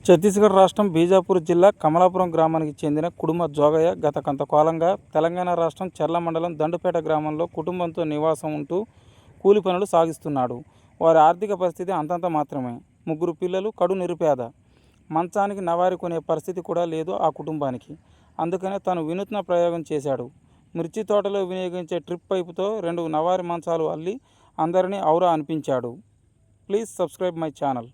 ఛత్తీస్గఢ్ రాష్ట్రం బీజాపూర్ జిల్లా కమలాపురం గ్రామానికి చెందిన కుడుమ జోగయ్య గత కొంతకాలంగా తెలంగాణ రాష్ట్రం చర్ల మండలం దండుపేట గ్రామంలో కుటుంబంతో నివాసం ఉంటూ కూలి పనులు సాగిస్తున్నాడు. వారి ఆర్థిక పరిస్థితి అంతంత మాత్రమే. 3 పిల్లలు, కడు నిరుపేద. మంచానికి నవారి కొనే పరిస్థితి కూడా లేదు ఆ కుటుంబానికి. అందుకనే తాను వినూత్న ప్రయోగం చేశాడు. మిర్చి తోటలో వినియోగించే ట్రిప్ పైపుతో 2 నవారి మంచాలు అల్లి అందరినీ ఔరా అనిపించాడు. Please subscribe my channel.